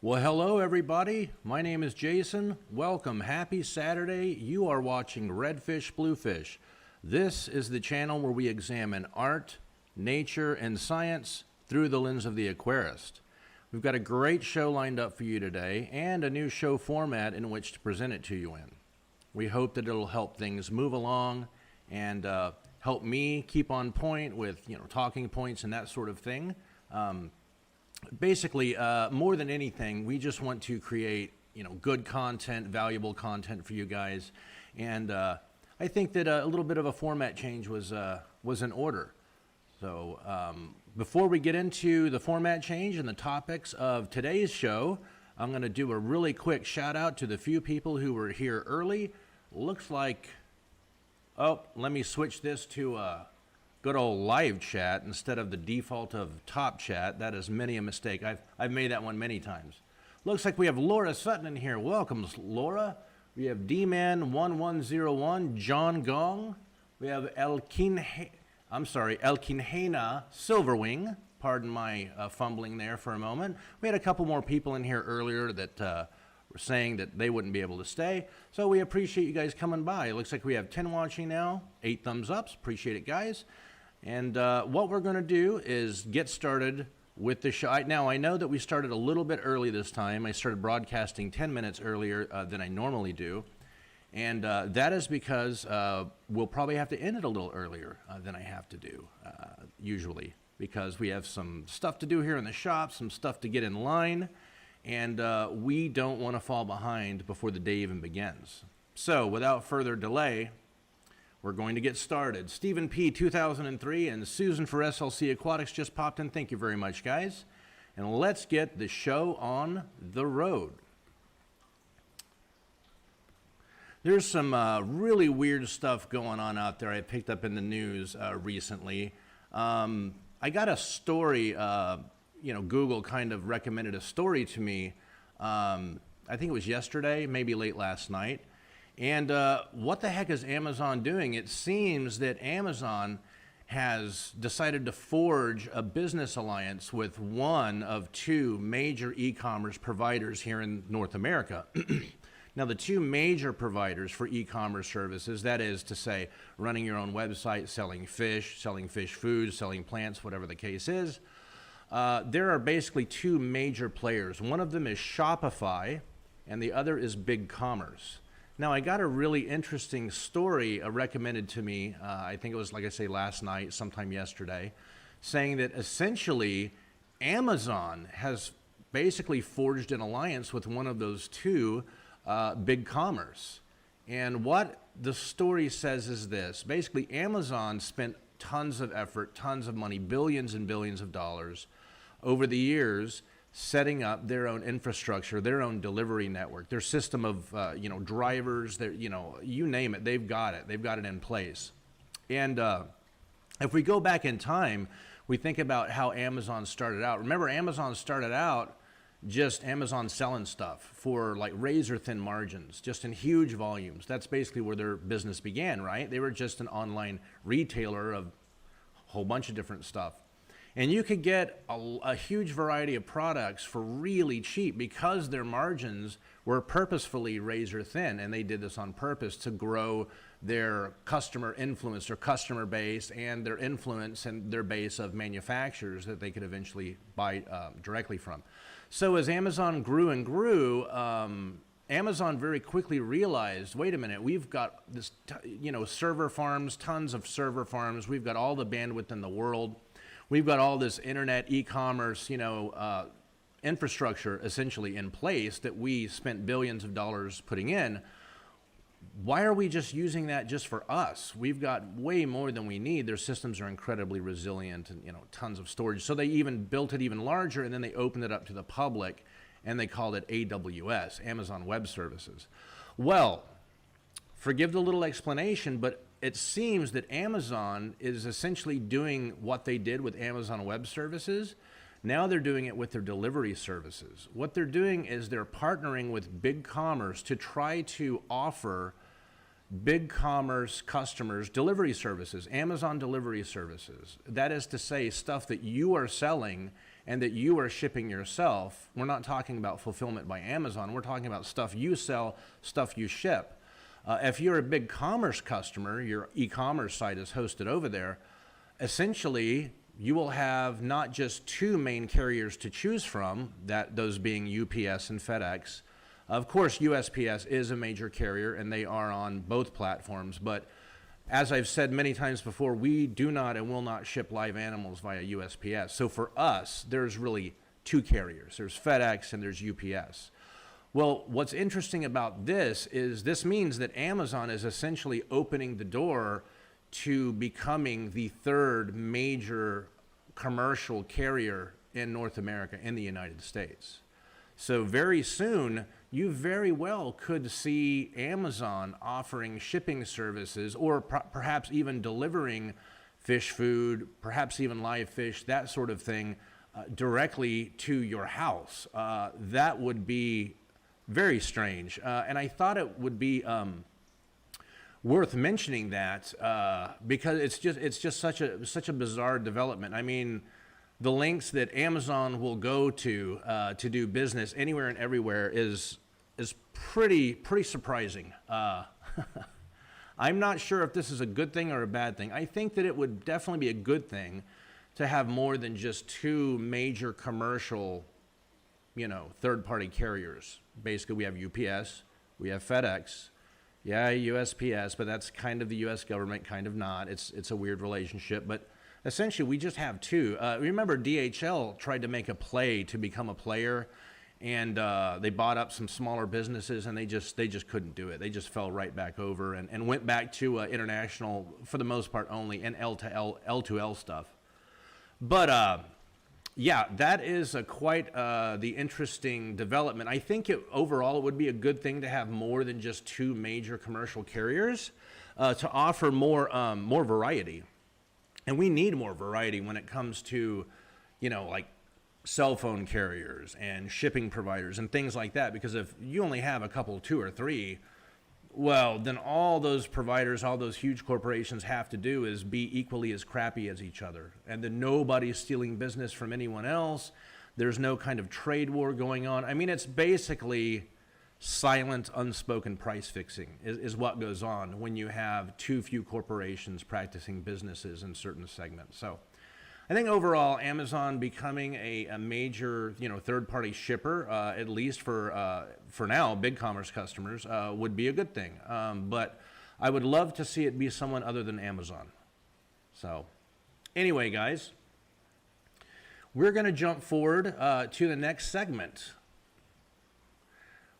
Well, hello everybody. My name is Jason. Welcome. Happy Saturday. You are watching Redfish Bluefish. This is the channel where we examine art, nature, and science through the lens of the aquarist. We've got a great show lined up for you today and a new show format in which to present it to you in. We hope that it'll help things move along and help me keep on point with talking points and that sort of thing. Basically, more than anything, we just want to create, good content, valuable content for you guys. And I think that a little bit of a format change was in order. So before we get into the format change and the topics of today's show, I'm going to do a really quick shout out to the few people who were here early. Looks like, let me switch this to good old live chat instead of the default of top chat. That is many a mistake. I've made that one many times. Looks like we have Laura Sutton in here. Welcome, Laura. We have D-Man1101, John Gong. We have Elkinhena Silverwing. Pardon my fumbling there for a moment. We had a couple more people in here earlier that were saying that they wouldn't be able to stay. So we appreciate you guys coming by. It looks like we have 10 watching now, 8 thumbs ups. Appreciate it, guys. And what we're going to do is get started with the show. Now, I know that we started a little bit early this time. I started broadcasting 10 minutes earlier than I normally do. And that is because we'll probably have to end it a little earlier than I have to do usually, because we have some stuff to do here in the shop, some stuff to get in line, and we don't want to fall behind before the day even begins. So without further delay, we're going to get started. Stephen P. 2003 and Susan for SLC Aquatics just popped in. Thank you very much, guys. And let's get the show on the road. There's some really weird stuff going on out there I picked up in the news recently. I got a story, Google kind of recommended a story to me. I think it was yesterday, maybe late last night. And what the heck is Amazon doing? It seems that Amazon has decided to forge a business alliance with one of 2 major e-commerce providers here in North America. Now, the 2 major providers for e-commerce services, that is to say, running your own website, selling fish foods, selling plants, whatever the case is, there are basically 2 major players. One of them is Shopify, and the other is BigCommerce. Now, I got a really interesting story recommended to me, I think it was, like I say, last night, sometime yesterday, saying that essentially Amazon has basically forged an alliance with one of those 2, BigCommerce. And what the story says is this. Basically, Amazon spent tons of effort, tons of money, billions and billions of dollars over the years setting up their own infrastructure, their own delivery network, their system of drivers, their, you name it, they've got it. They've got it in place. And if we go back in time, we think about how Amazon started out. Remember, Amazon started out just Amazon selling stuff for like razor thin margins, just in huge volumes. That's basically where their business began, right? They were just an online retailer of a whole bunch of different stuff. And you could get a huge variety of products for really cheap because their margins were purposefully razor thin, and they did this on purpose to grow their customer influence, their customer base, and their influence and their base of manufacturers that they could eventually buy directly from. So as Amazon grew and grew, Amazon very quickly realized, wait a minute, we've got this, server farms, tons of server farms. We've got all the bandwidth in the world. We've got all this internet, e-commerce, infrastructure essentially in place that we spent billions of dollars putting in. Why are we just using that just for us? We've got way more than we need. Their systems are incredibly resilient and, tons of storage. So they even built it even larger, and then they opened it up to the public, and they called it AWS, Amazon Web Services. Well, forgive the little explanation, but it seems that Amazon is essentially doing what they did with Amazon Web Services. Now they're doing it with their delivery services. What they're doing is they're partnering with BigCommerce to try to offer BigCommerce customers delivery services, Amazon delivery services. That is to say, stuff that you are selling and that you are shipping yourself. We're not talking about fulfillment by Amazon. We're talking about stuff you sell, stuff you ship. If you're a big commerce customer, your e-commerce site is hosted over there, essentially you will have not just two main carriers to choose from, those being UPS and FedEx. Of course, USPS is a major carrier and they are on both platforms, but as I've said many times before, we do not and will not ship live animals via USPS. So for us, there's really two carriers. There's FedEx and there's UPS. Well, what's interesting about this is this means that Amazon is essentially opening the door to becoming the third major commercial carrier in North America, in the United States. So very soon, you very well could see Amazon offering shipping services, or perhaps even delivering fish food, perhaps even live fish, that sort of thing, directly to your house. That would be very strange. And I thought it would be worth mentioning that because it's just such a bizarre development. I mean, the lengths that Amazon will go to do business anywhere and everywhere is pretty surprising. I'm not sure if this is a good thing or a bad thing. I think that it would definitely be a good thing to have more than just two major commercial, third-party carriers. Basically, we have UPS, we have FedEx, yeah, USPS, but that's kind of the U.S. government, kind of not. It's a weird relationship, but essentially we just have two. Remember, DHL tried to make a play to become a player, and they bought up some smaller businesses, and they just couldn't do it. They just fell right back over and went back to international, for the most part only, and L2L stuff. But yeah, that is quite the interesting development. I think overall it would be a good thing to have more than just two major commercial carriers to offer more variety. And we need more variety when it comes to, like cell phone carriers and shipping providers and things like that. Because if you only have a couple, two or three, well, then all those providers, all those huge corporations have to do is be equally as crappy as each other. And then nobody's stealing business from anyone else. There's no kind of trade war going on. I mean, it's basically silent, unspoken price fixing is what goes on when you have too few corporations practicing businesses in certain segments. So I think overall, Amazon becoming a major, third-party shipper, at least for now, big commerce customers, would be a good thing. But I would love to see it be someone other than Amazon. So anyway, guys, we're going to jump forward to the next segment.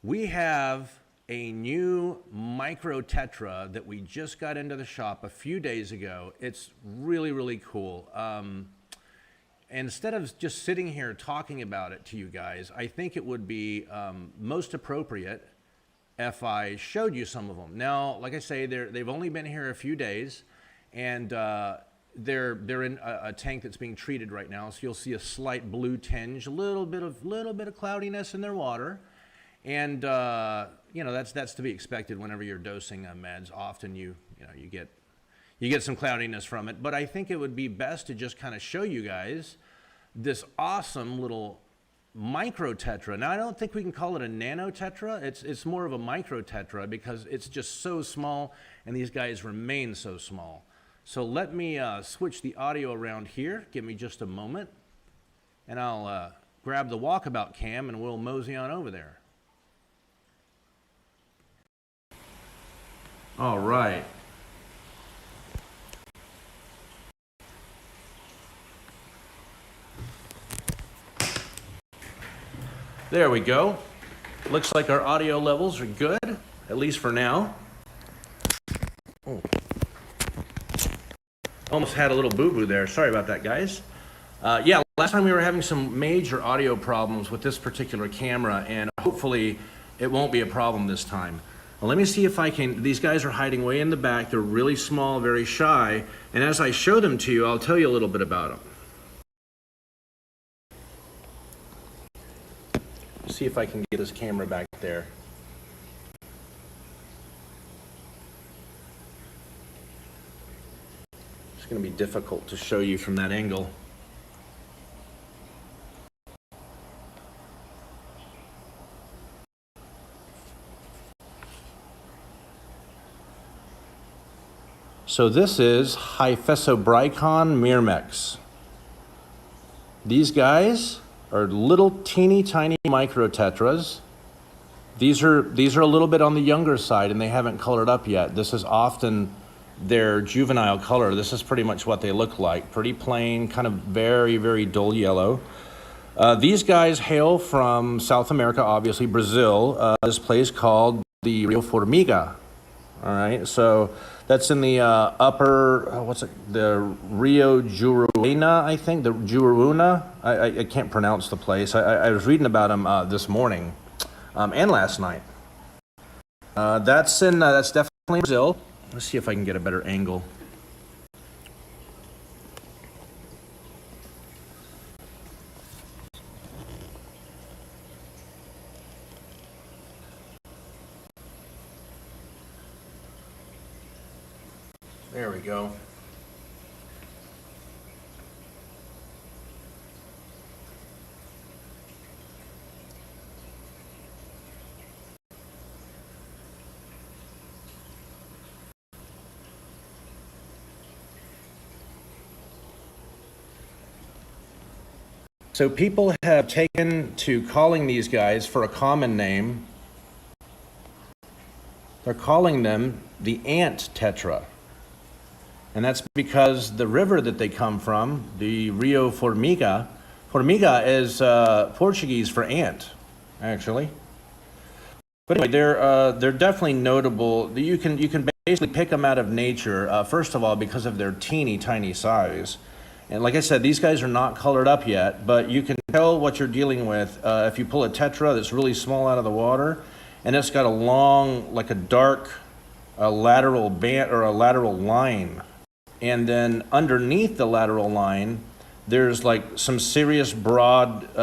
We have a new Micro-Tetra that we just got into the shop a few days ago. It's really, really cool. Instead of just sitting here talking about it to you guys, I think it would be most appropriate if I showed you some of them. Now, like I say, they've only been here a few days, and they're in a tank that's being treated right now. So you'll see a slight blue tinge, a little bit of cloudiness in their water, and that's to be expected whenever you're dosing meds. Often you get some cloudiness from it, but I think it would be best to just kind of show you guys this awesome little Micro-Tetra. Now, I don't think we can call it a Nano-Tetra. It's more of a Micro-Tetra because it's just so small, and these guys remain so small. So let me switch the audio around here. Give me just a moment, and I'll grab the walkabout cam, and we'll mosey on over there. All right. There we go. Looks like our audio levels are good, at least for now. Oh. Almost had a little boo-boo there. Sorry about that, guys. Yeah, last time we were having some major audio problems with this particular camera, and hopefully it won't be a problem this time. Well, let me see if I can. These guys are hiding way in the back. They're really small, very shy, and as I show them to you, I'll tell you a little bit about them. See if I can get this camera back there. It's going to be difficult to show you from that angle. So this is Hyphesobrycon myrmex. These guys are little teeny tiny micro-tetras. These are a little bit on the younger side and they haven't colored up yet. This is often their juvenile color. This is pretty much what they look like. Pretty plain, kind of very, very dull yellow. These guys hail from South America, obviously Brazil. This place called the Rio Formiga. All right, so that's in the upper, the Rio Juruena, I think, the Juruena. I can't pronounce the place. I was reading about them this morning and last night. That's definitely Brazil. Let's see if I can get a better angle. There we go. So people have taken to calling these guys for a common name. They're calling them the ant tetra. And that's because the river that they come from, the Rio Formiga, Formiga is Portuguese for ant, actually. But anyway, they're definitely notable. You can basically pick them out of nature. First of all, because of their teeny tiny size, and like I said, these guys are not colored up yet. But you can tell what you're dealing with if you pull a tetra that's really small out of the water, and it's got a long, like a dark, lateral band or a lateral line. And then underneath the lateral line, there's like some serious broad,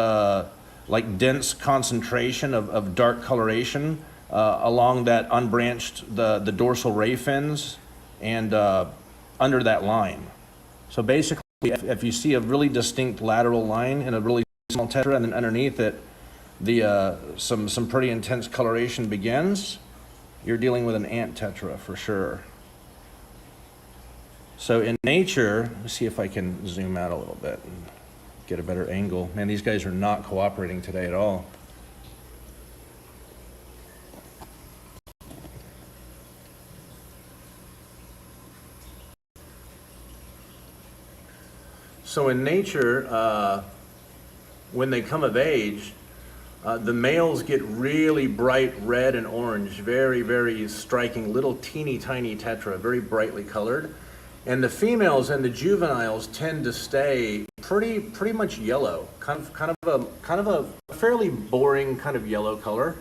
like dense concentration of dark coloration along that unbranched, the dorsal ray fins and under that line. So basically, if you see a really distinct lateral line in a really small tetra and then underneath it, some pretty intense coloration begins, you're dealing with an ant tetra for sure. So in nature, let's see if I can zoom out a little bit and get a better angle. Man, these guys are not cooperating today at all. So in nature, when they come of age, the males get really bright red and orange, very, very striking, little teeny tiny tetra, very brightly colored. And the females and the juveniles tend to stay pretty much yellow, kind of a fairly boring kind of yellow color.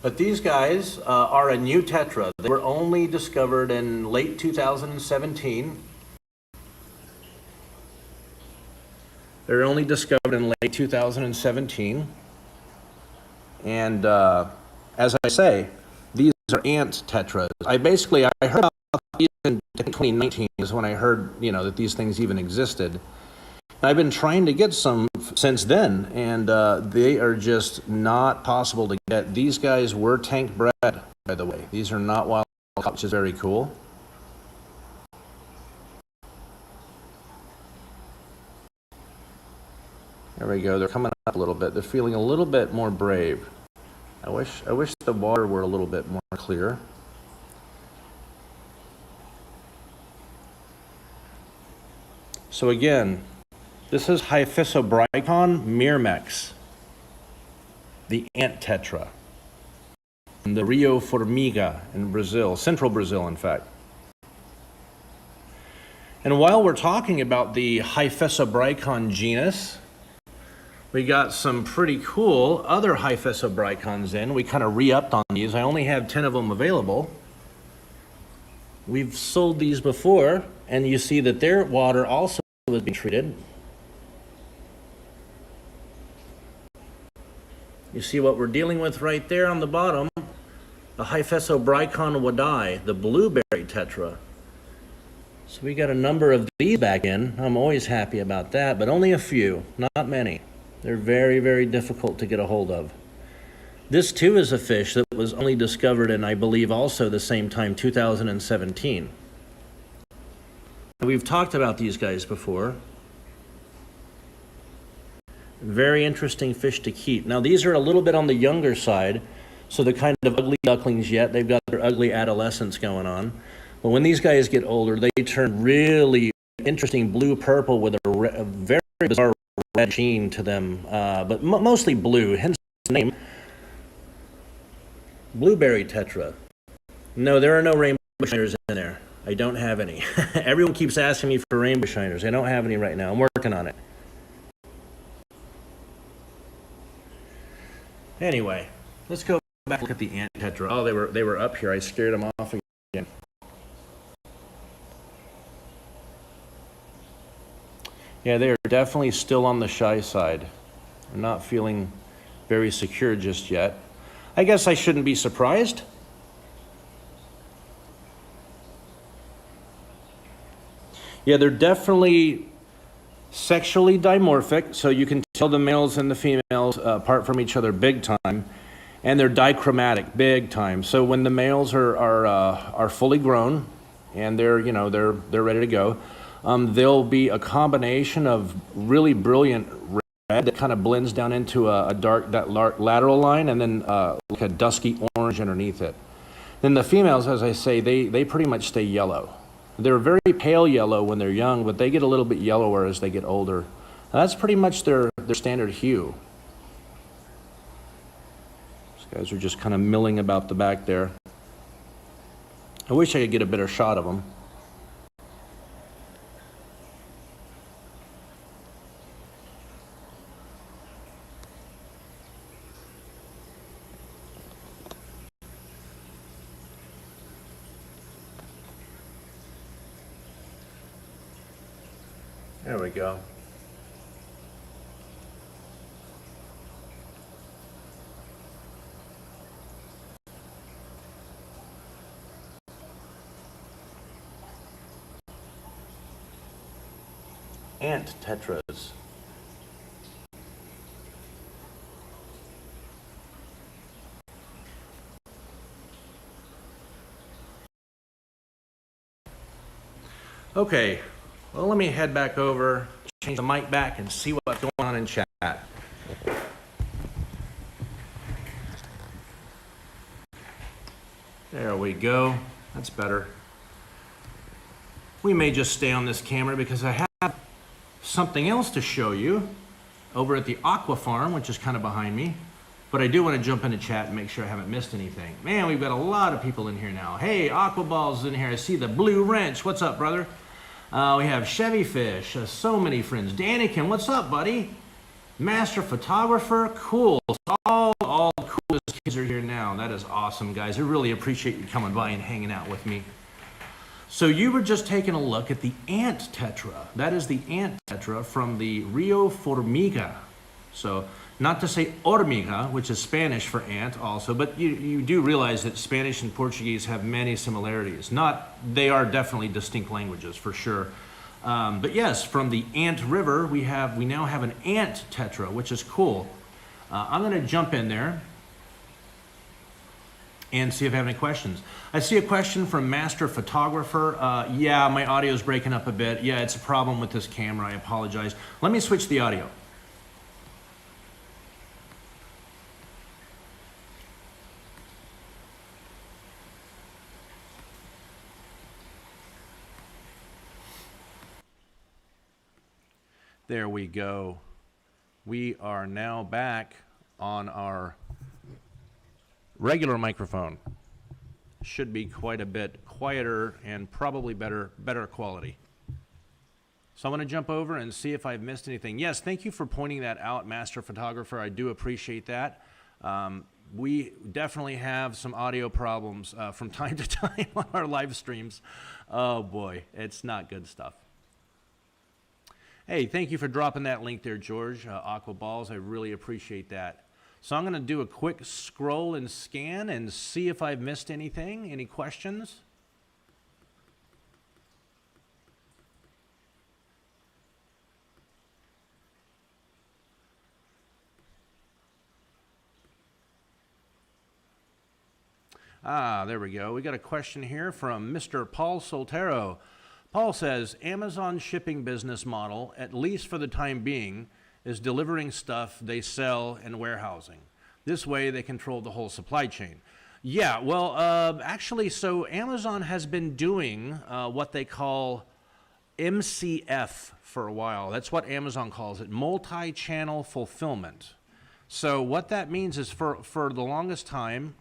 But these guys are a new tetra. They were only discovered in late 2017. They were only discovered in late 2017. And as I say, these are ant tetras. I heard about these in 2019 is when I heard, that these things even existed. I've been trying to get some since then, and they are just not possible to get. These guys were tank bred, by the way. These are not wild caught, which is very cool. There we go. They're coming up a little bit. They're feeling a little bit more brave. I wish the water were a little bit more clear. So again, this is Hyphesobrycon myrmex, the ant tetra, in the Rio Formiga in Brazil, central Brazil, in fact. And while we're talking about the Hyphesobrycon genus, we got some pretty cool other Hyphesobrycons in. We kind of re-upped on these. I only have 10 of them available. We've sold these before, and you see that their water also was being treated. You see what we're dealing with right there on the bottom, the Hyphesobrycon wadai, the blueberry tetra. So we got a number of these back in. I'm always happy about that, but only a few, not many. They're very, very difficult to get a hold of. This too is a fish that was only discovered in, I believe, also the same time, 2017. We've talked about these guys before. Very interesting fish to keep. Now these are a little bit on the younger side, so they're kind of ugly ducklings yet. They've got their ugly adolescence going on. But when these guys get older, they turn really interesting blue-purple with a very bizarre red sheen to them, but mostly blue, hence the name. Blueberry tetra. No, there are no rainbow shiners in there. I don't have any. Everyone keeps asking me for rainbow shiners. I don't have any right now. I'm working on it. Anyway, let's go back and look at the ant tetra. Oh, they were up here. I scared them off again. Yeah, they are definitely still on the shy side. I'm not feeling very secure just yet. I guess I shouldn't be surprised. Yeah, they're definitely sexually dimorphic, so you can tell the males and the females apart from each other big time, and they're dichromatic big time. So when the males are fully grown and they're ready to go, there'll be a combination of really brilliant red that kind of blends down into a dark lateral line, and then like a dusky orange underneath it. Then the females, as I say, they pretty much stay yellow. They're very pale yellow when they're young, but they get a little bit yellower as they get older. That's pretty much their standard hue. These guys are just kind of milling about the back there. I wish I could get a better shot of them. There we go. Ant tetras. Okay, well, let me head back over, change the mic back, and see what's going on in chat. There we go. That's better. We may just stay on this camera because I have something else to show you over at the Aquafarm, which is kind of behind me. But I do want to jump into chat and make sure I haven't missed anything. Man, we've got a lot of people in here now. Hey, Aquaball's in here. I see the Blue Wrench. What's up, brother? We have Chevy Fish. So many friends. Danikin, what's up, buddy? Master Photographer. Cool. All the coolest kids are here now. That is awesome, guys. I really appreciate you coming by and hanging out with me. So you were just taking a look at the ant tetra. That is the ant tetra from the Rio Formiga. So not to say hormiga, which is Spanish for ant also, but you do realize that Spanish and Portuguese have many similarities. They are definitely distinct languages for sure. But yes, from the Ant River, we now have an ant tetra, which is cool. I'm gonna jump in there and see if I have any questions. I see a question from Master Photographer. Yeah, my audio is breaking up a bit. Yeah, it's a problem with this camera. I apologize. Let me switch the audio. There we go. We are now back on our regular microphone. Should be quite a bit quieter and probably better quality. So I'm going to jump over and see if I've missed anything. Yes, thank you for pointing that out, Master Photographer. I do appreciate that. We definitely have some audio problems from time to time on our live streams. Oh boy, it's not good stuff. Hey, thank you for dropping that link there, George. Aquaballs, I really appreciate that. So I'm going to do a quick scroll and scan and see if I've missed anything. Any questions? There we go. We got a question here from Mr. Paul Soltero. Paul says, Amazon shipping business model, at least for the time being, is delivering stuff they sell and warehousing. This way they control the whole supply chain. Yeah, well, actually, so Amazon has been doing what they call MCF for a while. That's what Amazon calls it, multi-channel fulfillment. So what that means is for the longest time,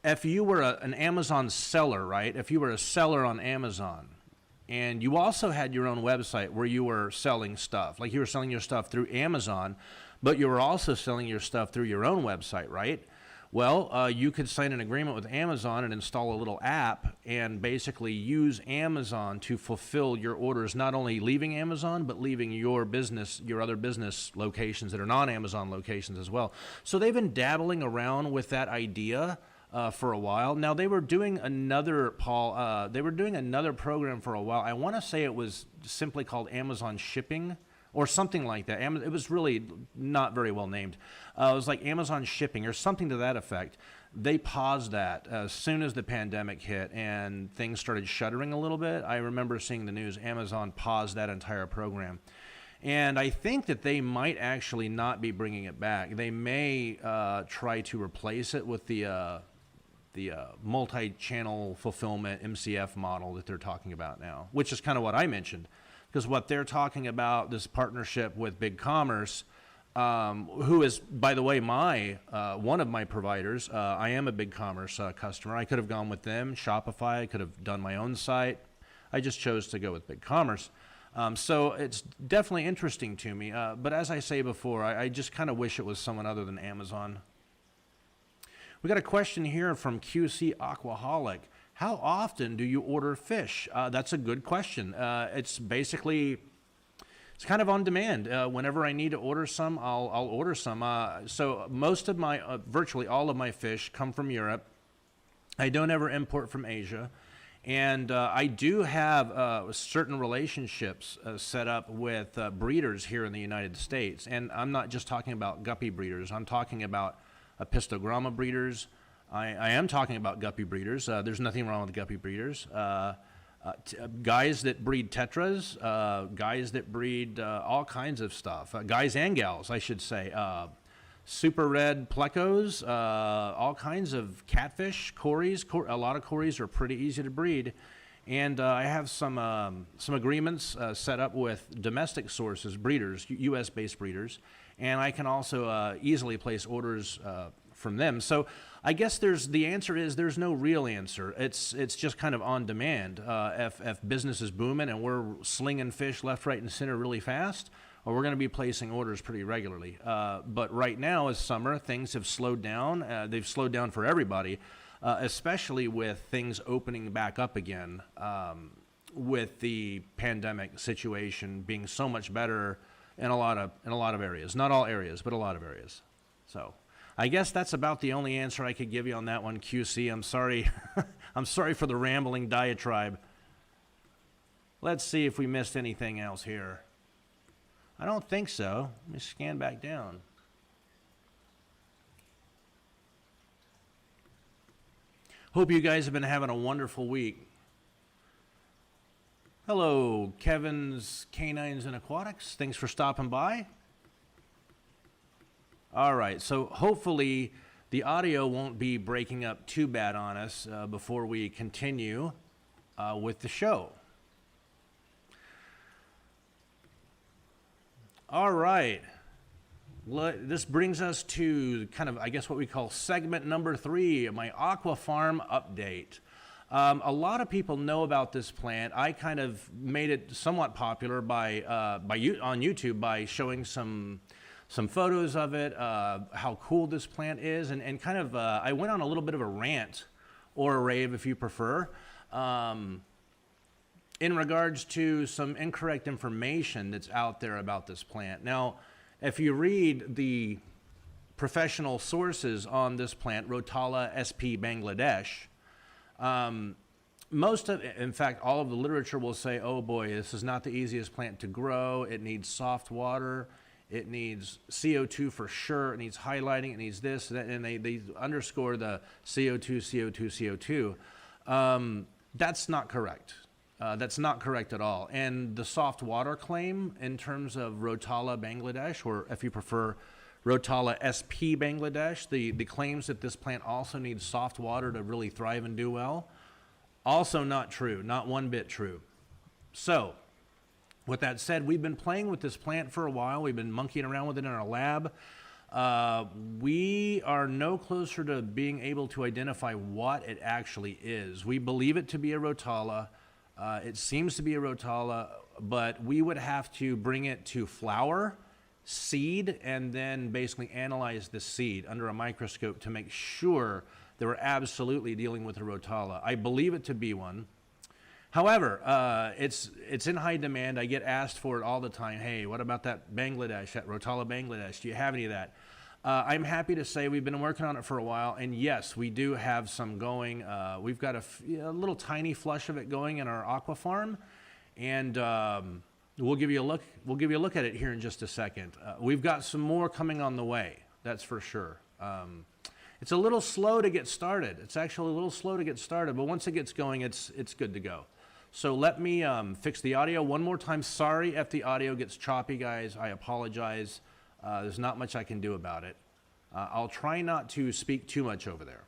if you were an Amazon seller, right? If you were a seller on Amazon, and you also had your own website where you were selling stuff, like you were selling your stuff through Amazon, but you were also selling your stuff through your own website, right? Well, you could sign an agreement with Amazon and install a little app and basically use Amazon to fulfill your orders, not only leaving Amazon, but leaving your business, your other business locations that are non-Amazon locations as well. So they've been dabbling around with that idea for a while. Now they were doing another, they were doing another program for a while. I want to say it was simply called Amazon Shipping, or something like that. It was really not very well named. It was like Amazon Shipping or something to that effect. They paused that as soon as the pandemic hit and things started shuttering a little bit. I remember seeing the news, Amazon paused that entire program. And I think that they might actually not be bringing it back. They may try to replace it with the multi-channel fulfillment MCF model that they're talking about now, which is kind of what I mentioned. Because what they're talking about, this partnership with BigCommerce, who is, by the way, one of my providers. I am a BigCommerce customer. I could have gone with them, Shopify. I could have done my own site. I just chose to go with BigCommerce. So it's definitely interesting to me. But as I say before, I just kind of wish it was someone other than Amazon. We got a question here from QC Aquaholic. How often do you order fish? That's a good question. It's kind of on demand. Whenever I need to order some, I'll order some. So most of my, virtually all of my fish come from Europe. I don't ever import from Asia. And I do have certain relationships set up with breeders here in the United States. And I'm not just talking about guppy breeders. I'm talking about Apistogramma breeders. I am talking about guppy breeders. There's nothing wrong with guppy breeders. Guys that breed tetras, guys that breed all kinds of stuff. Guys and gals, I should say. Super red plecos, all kinds of catfish, cories. A lot of cories are pretty easy to breed. And I have some agreements set up with domestic sources, breeders, U.S.-based breeders. And I can also easily place orders from them. So I guess the answer is there's no real answer. It's just kind of on demand. If business is booming and we're slinging fish left, right, and center really fast, or we're going to be placing orders pretty regularly. But right now, as summer, things have slowed down. They've slowed down for everybody, especially with things opening back up again, with the pandemic situation being so much better in a lot of areas. Not all areas, but a lot of areas. So I guess that's about the only answer I could give you on that one, QC. I'm sorry. I'm sorry for the rambling diatribe. Let's see if we missed anything else here. I don't think so. Let me scan back down. Hope you guys have been having a wonderful week. Hello, Kevin's Canines and Aquatics. Thanks for stopping by. All right, so hopefully the audio won't be breaking up too bad on us before we continue with the show. All right, this brings us to kind of, I guess, what we call segment number 3, my Aquafarm update. A lot of people know about this plant. I kind of made it somewhat popular on YouTube by showing some photos of it, how cool this plant is, and kind of I went on a little bit of a rant, or a rave if you prefer, in regards to some incorrect information that's out there about this plant. Now, if you read the professional sources on this plant, Rotala sp Bangladesh, in fact, all of the literature will say, oh boy, this is not the easiest plant to grow. It needs soft water. it needs CO2 for sure, it needs highlighting, it needs this, and they underscore the CO2, CO2, CO2. That's not correct. That's not correct at all. And the soft water claim in terms of Rotala Bangladesh, or if you prefer, Rotala SP Bangladesh, the claims that this plant also needs soft water to really thrive and do well, also not true, not one bit true. So, with that said, we've been playing with this plant for a while. We've been monkeying around with it in our lab. We are no closer to being able to identify what it actually is. We believe it to be a Rotala. It seems to be a Rotala, but we would have to bring it to flower, seed, and then basically analyze the seed under a microscope to make sure that we're absolutely dealing with a Rotala. I believe it to be one. However, it's in high demand. I get asked for it all the time. Hey, what about that Bangladesh, that Rotala Bangladesh? Do you have any of that? I'm happy to say we've been working on it for a while, and yes, we do have some going. We've got a little tiny flush of it going in our Aquafarm, and we'll give you a look. We'll give you a look at it here in just a second. We've got some more coming on the way. That's for sure. It's a little slow to get started. It's actually a little slow to get started, but once it gets going, it's good to go. So let me fix the audio one more time. Sorry if the audio gets choppy, guys. I apologize. There's not much I can do about it. I'll try not to speak too much over there.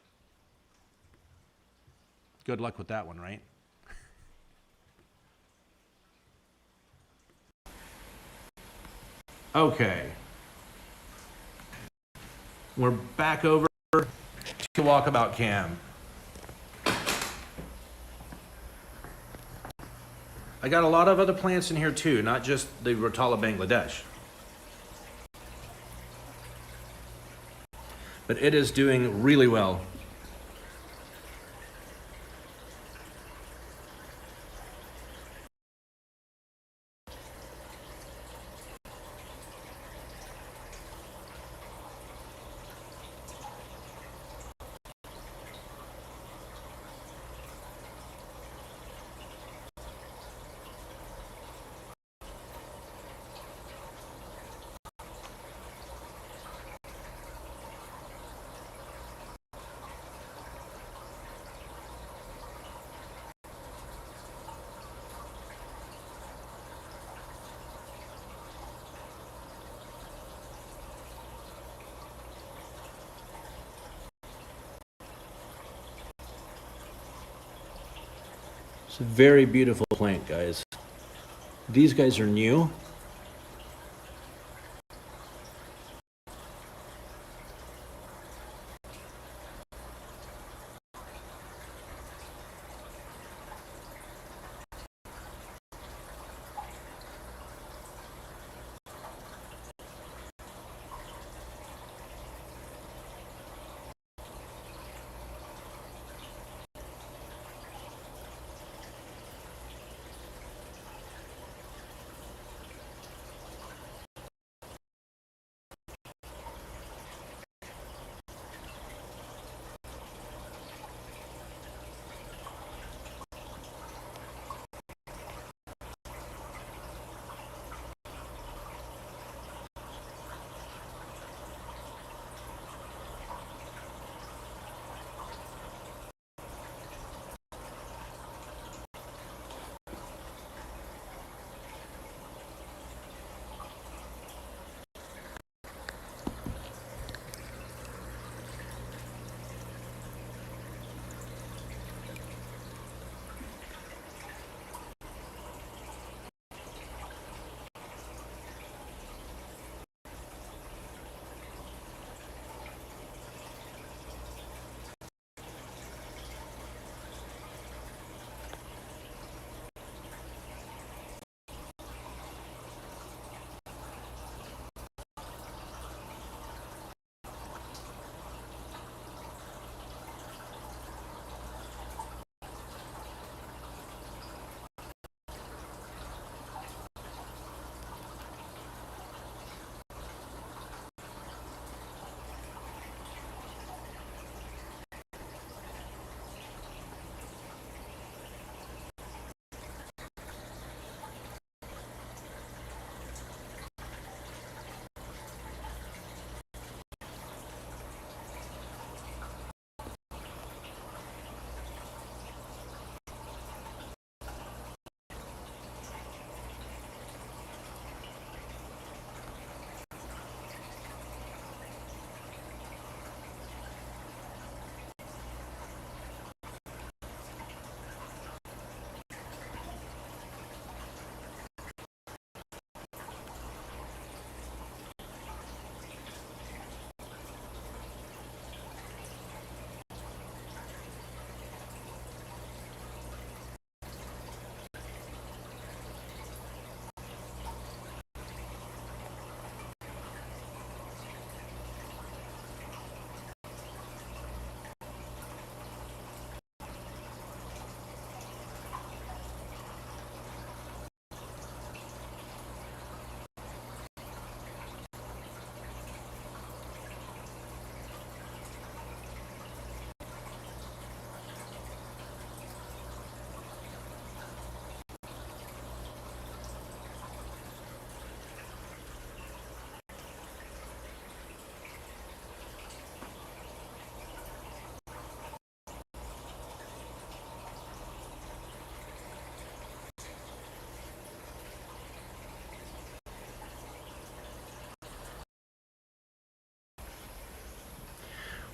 Good luck with that one, right? Okay. We're back over to Walkabout Cam. I got a lot of other plants in here too, not just the Rotala Bangladesh. But it is doing really well. It's a very beautiful plant, guys. These guys are new.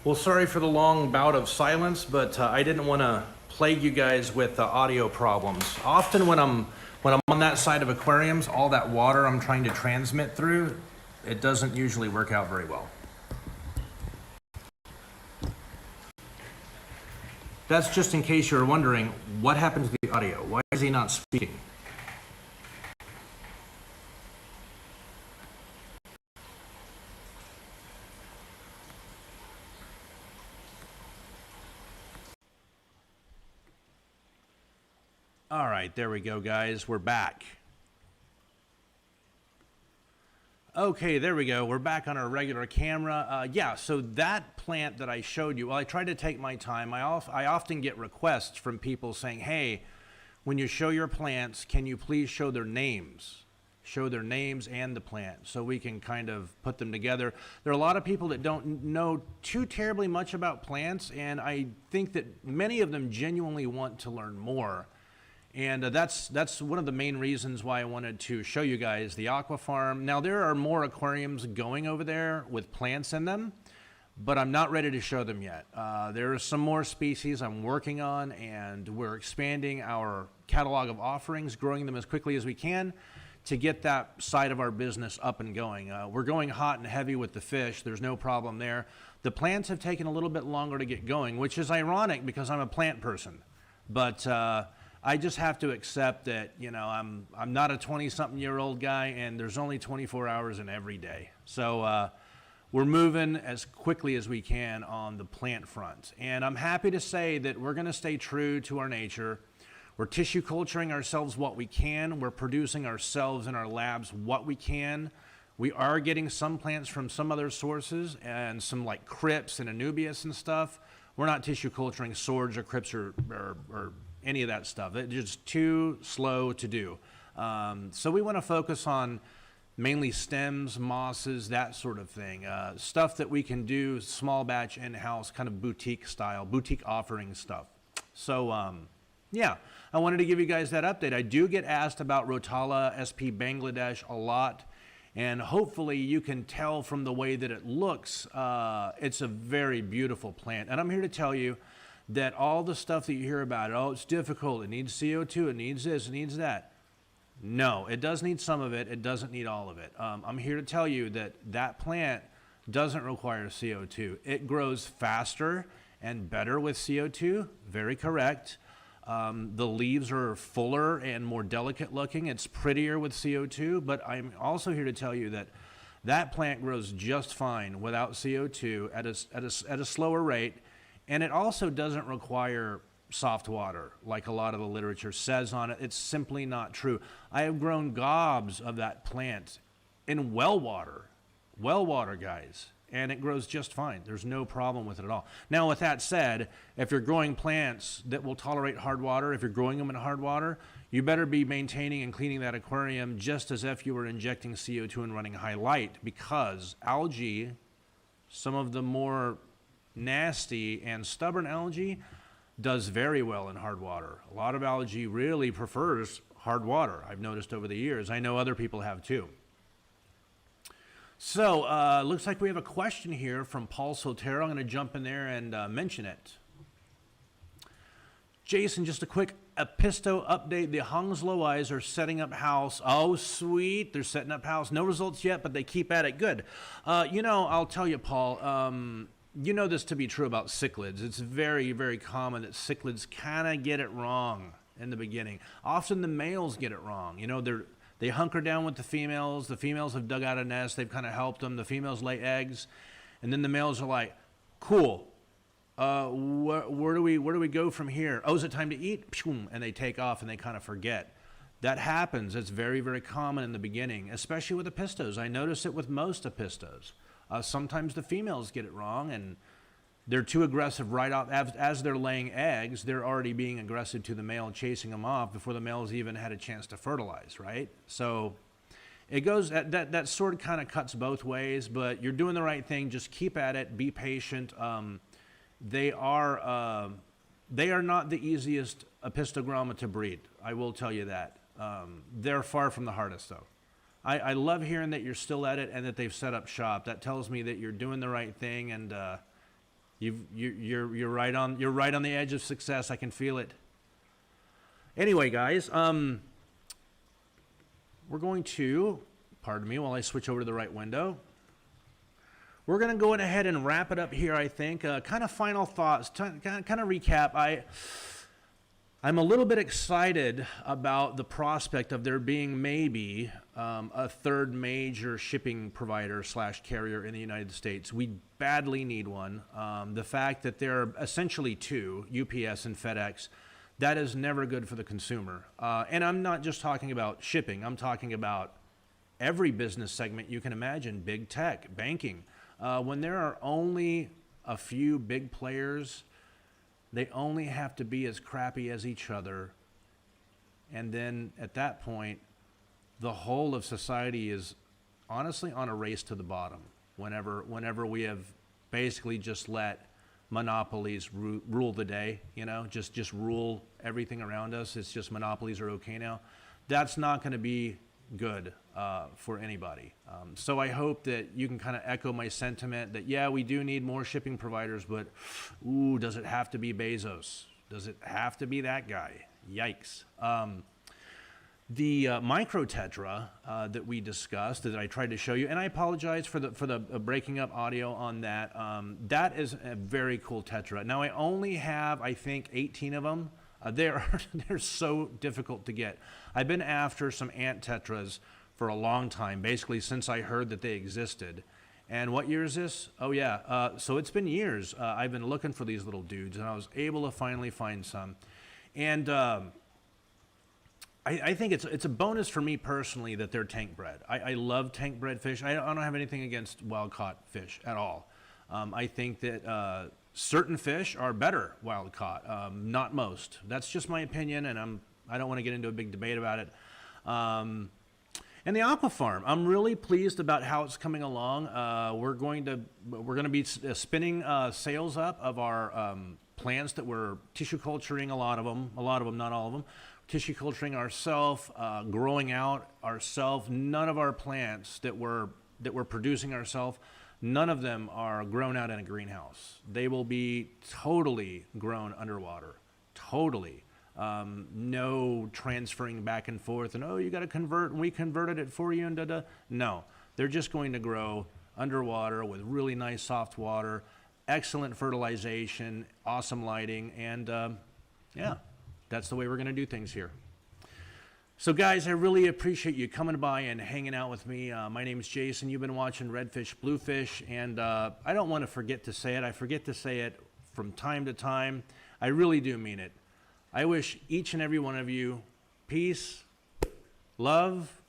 Well, sorry for the long bout of silence, but I didn't want to plague you guys with audio problems. Often when I'm on that side of aquariums, all that water I'm trying to transmit through, it doesn't usually work out very well. That's just in case you're wondering, what happened to the audio? Why is he not speaking? All right, there we go, guys. We're back. Okay, there we go. We're back on our regular camera. Yeah, so that plant that I showed you, well, I tried to take my time. I often get requests from people saying, hey, when you show your plants, can you please show their names? Show their names and the plant so we can kind of put them together. There are a lot of people that don't know too terribly much about plants, and I think that many of them genuinely want to learn more. And that's one of the main reasons why I wanted to show you guys the Aquafarm. Now, there are more aquariums going over there with plants in them, but I'm not ready to show them yet. There are some more species I'm working on, and we're expanding our catalog of offerings, growing them as quickly as we can to get that side of our business up and going. We're going hot and heavy with the fish. There's no problem there. The plants have taken a little bit longer to get going, which is ironic because I'm a plant person. But I just have to accept that, you know, I'm not a 20-something-year-old guy, and there's only 24 hours in every day. So we're moving as quickly as we can on the plant front. And I'm happy to say that we're going to stay true to our nature. We're tissue culturing ourselves what we can. We're producing ourselves in our labs what we can. We are getting some plants from some other sources, and some like crypts and anubias and stuff. We're not tissue culturing swords or crypts or any of that stuff. It's just too slow to do. So we want to focus on mainly stems, mosses, that sort of thing. Stuff that we can do small batch in-house, kind of boutique style, boutique offering stuff. So yeah, I wanted to give you guys that update. I do get asked about Rotala SP Bangladesh a lot, and hopefully you can tell from the way that it looks, it's a very beautiful plant. And I'm here to tell you that all the stuff that you hear about it, oh, it's difficult, it needs CO2, it needs this, it needs that. No, it does need some of it, it doesn't need all of it. I'm here to tell you that that plant doesn't require CO2. It grows faster and better with CO2, very correct. The leaves are fuller and more delicate looking. It's prettier with CO2, but I'm also here to tell you that that plant grows just fine without CO2 at a slower rate. And it also doesn't require soft water like a lot of the literature says on it. It's simply not true. I have grown gobs of that plant in well water, guys, and it grows just fine. There's no problem with it at all. Now, with that said, if you're growing plants that will tolerate hard water, if you're growing them in hard water, you better be maintaining and cleaning that aquarium just as if you were injecting CO2 and running high light, because algae, some of the more nasty and stubborn algae, does very well in hard water. A lot of algae really prefers hard water, I've noticed over the years. I know other people have too. So looks like we have a question here from Paul Sotero. I'm going to jump in there and mention it. Jason, just a quick Episto update. The Hounslow Eyes are setting up house. Oh, sweet. They're setting up house. No results yet, but they keep at it. Good. You know, I'll tell you, Paul, you know this to be true about cichlids. It's very, very common that cichlids kind of get it wrong in the beginning. Often the males get it wrong. You know, they hunker down with the females. The females have dug out a nest. They've kind of helped them. The females lay eggs. And then the males are like, cool. Where do we go from here? Oh, is it time to eat? And they take off and they kind of forget. That happens. It's very, very common in the beginning, especially with Epistos. I notice it with most Epistos. Sometimes the females get it wrong and they're too aggressive right off. As they're laying eggs, they're already being aggressive to the male, chasing them off before the male's even had a chance to fertilize, right? So it goes, that sort of kind of cuts both ways, but you're doing the right thing. Just keep at it. Be patient. They are not the easiest Epistogramma to breed. I will tell you that. They're far from the hardest, though. I love hearing that you're still at it and that they've set up shop. That tells me that you're doing the right thing, and You're right on the edge of success. I can feel it. Anyway, guys, we're going to, pardon me while I switch over to the right window. We're going to go ahead and wrap it up here, I think. Kind of final thoughts, kind of recap. I'm a little bit excited about the prospect of there being maybe a third major shipping provider / carrier in the United States. We badly need one. The fact that there are essentially two, UPS and FedEx, that is never good for the consumer. And I'm not just talking about shipping. I'm talking about every business segment you can imagine, big tech, banking. When there are only a few big players, they only have to be as crappy as each other. And then at that point, the whole of society is honestly on a race to the bottom whenever we have basically just let monopolies rule the day, just rule everything around us. It's just monopolies are okay now. That's not going to be good for anybody. So I hope that you can kind of echo my sentiment that, yeah, we do need more shipping providers, but ooh, does it have to be Bezos? Does it have to be that guy? Yikes. The Micro-Tetra that we discussed, that I tried to show you, and I apologize for the breaking up audio on that. That is a very cool Tetra. Now I only have, I think, 18 of them. They're so difficult to get. I've been after some ant tetras for a long time, basically since I heard that they existed. And what year is this? Oh yeah, so it's been years. I've been looking for these little dudes, and I was able to finally find some. And I think it's a bonus for me personally that they're tank bred. I love tank bred fish. I don't have anything against wild caught fish at all. I think that certain fish are better wild caught, not most. That's just my opinion, and I don't want to get into a big debate about it. And the Aquafarm, I'm really pleased about how it's coming along. We're going to be spinning sales up of our plants that we're tissue culturing, a lot of them, not all of them. Tissue culturing ourselves, growing out ourselves. None of our plants that we're producing ourselves, none of them are grown out in a greenhouse. They will be totally grown underwater, totally. No transferring back and forth and, oh, you got to convert and we converted it for you and da-da. No, they're just going to grow underwater with really nice soft water, excellent fertilization, awesome lighting, and yeah, that's the way we're going to do things here. So guys, I really appreciate you coming by and hanging out with me. My name is Jason. You've been watching Redfish Bluefish, and I don't want to forget to say it. I forget to say it from time to time. I really do mean it. I wish each and every one of you peace, love,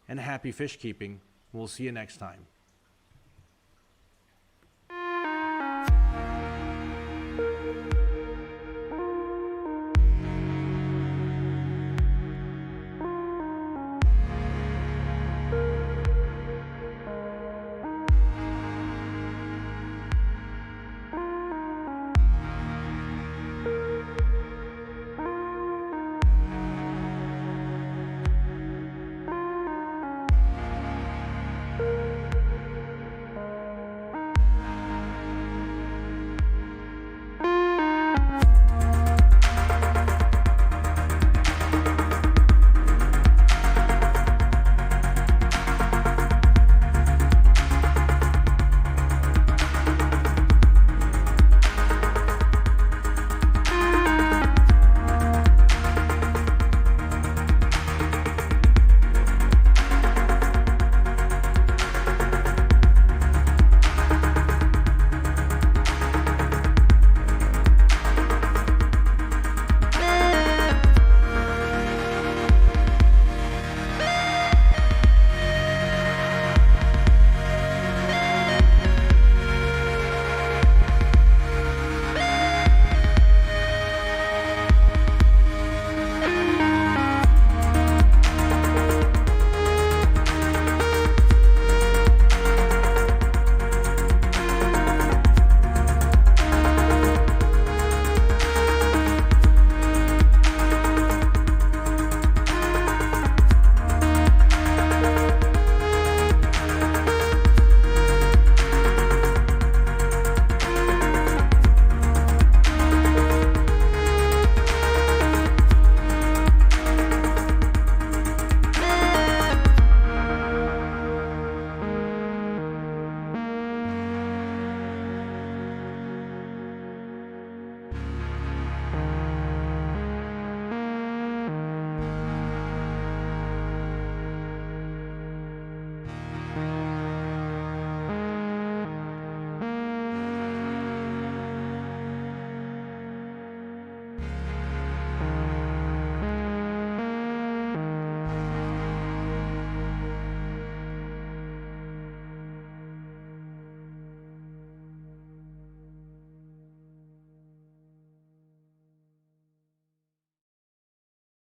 and happy fish keeping. We'll see you next time.